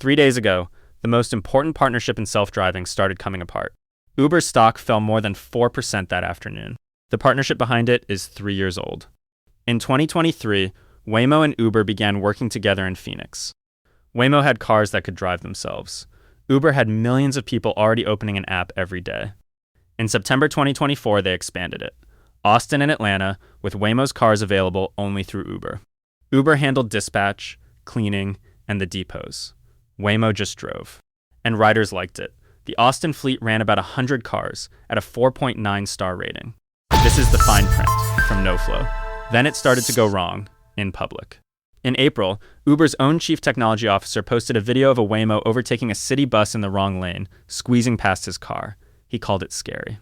3 days ago, the most important partnership in self-driving started coming apart. Uber's stock fell more than 4% that afternoon. The partnership behind it is 3 years old. In 2023, Waymo and Uber began working together in Phoenix. Waymo had cars that could drive themselves. Uber had millions of people already opening an app every day. In September 2024, they expanded it. Austin and Atlanta, with Waymo's cars available only through Uber. Uber handled dispatch, cleaning, and the depots. Waymo just drove. And riders liked it. The Austin fleet ran about 100 cars at a 4.9 star rating. This is the fine print from Knowflo. Then it started to go wrong in public. In April, Uber's own chief technology officer posted a video of a Waymo overtaking a city bus in the wrong lane, squeezing past his car. He called it scary.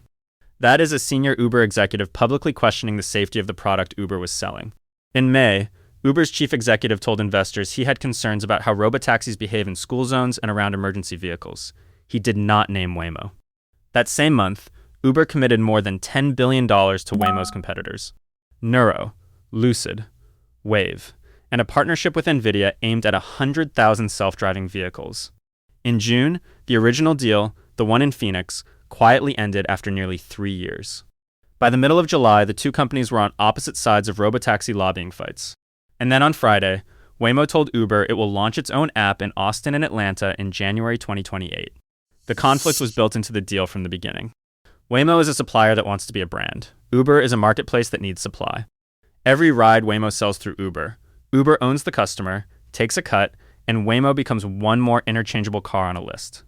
That is a senior Uber executive publicly questioning the safety of the product Uber was selling. In May, Uber's chief executive told investors he had concerns about how robotaxis behave in school zones and around emergency vehicles. He did not name Waymo. That same month, Uber committed more than $10 billion to Waymo's competitors: Nuro, Lucid, Wave, and a partnership with NVIDIA aimed at 100,000 self-driving vehicles. In June, the original deal, the one in Phoenix, quietly ended after nearly 3 years. By the middle of July, the two companies were on opposite sides of robotaxi lobbying fights. And then on Friday, Waymo told Uber it will launch its own app in Austin and Atlanta in January 2028. The conflict was built into the deal from the beginning. Waymo is a supplier that wants to be a brand. Uber is a marketplace that needs supply. Every ride Waymo sells through Uber. Uber owns the customer, takes a cut, and Waymo becomes one more interchangeable car on a list.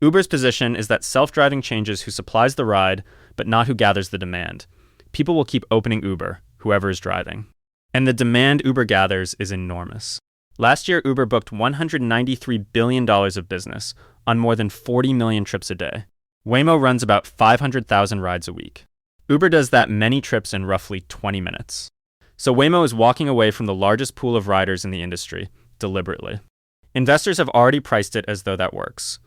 Uber's position is that self-driving changes who supplies the ride, but not who gathers the demand. People will keep opening Uber, whoever is driving. And the demand Uber gathers is enormous. Last year, Uber booked $193 billion of business on more than 40 million trips a day. Waymo runs about 500,000 rides a week. Uber does that many trips in roughly 20 minutes. So Waymo is walking away from the largest pool of riders in the industry, deliberately. Investors have already priced it as though that works.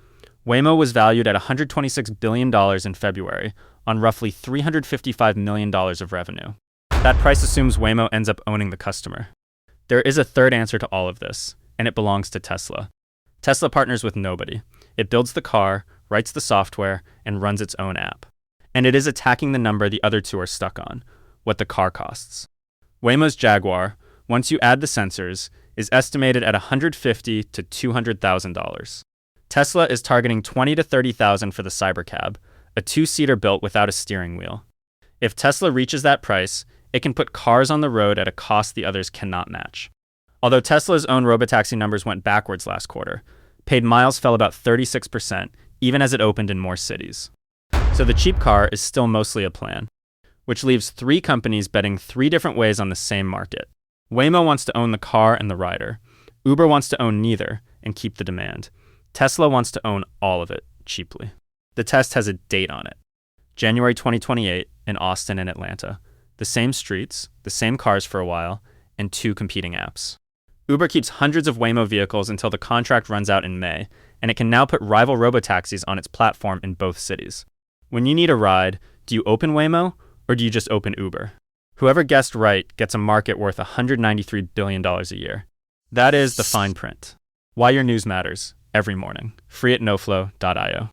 Waymo was valued at $126 billion in February on roughly $355 million of revenue. That price assumes Waymo ends up owning the customer. There is a third answer to all of this, and it belongs to Tesla. Tesla partners with nobody. It builds the car, writes the software, and runs its own app. And it is attacking the number the other two are stuck on, what the car costs. Waymo's Jaguar, once you add the sensors, is estimated at $150,000 to $200,000. Tesla is targeting $20,000 to $30,000 for the Cybercab, a two-seater built without a steering wheel. If Tesla reaches that price, it can put cars on the road at a cost the others cannot match. Although Tesla's own robotaxi numbers went backwards last quarter, paid miles fell about 36%, even as it opened in more cities. So the cheap car is still mostly a plan, which leaves three companies betting three different ways on the same market. Waymo wants to own the car and the rider. Uber wants to own neither and keep the demand. Tesla wants to own all of it, cheaply. The test has a date on it. January 2028 in Austin and Atlanta. The same streets, the same cars for a while, and two competing apps. Uber keeps hundreds of Waymo vehicles until the contract runs out in May, and it can now put rival robotaxis on its platform in both cities. When you need a ride, do you open Waymo, or do you just open Uber? Whoever guessed right gets a market worth $193 billion a year. That is the fine print. Why your news matters, every morning. Free at knowflo.io.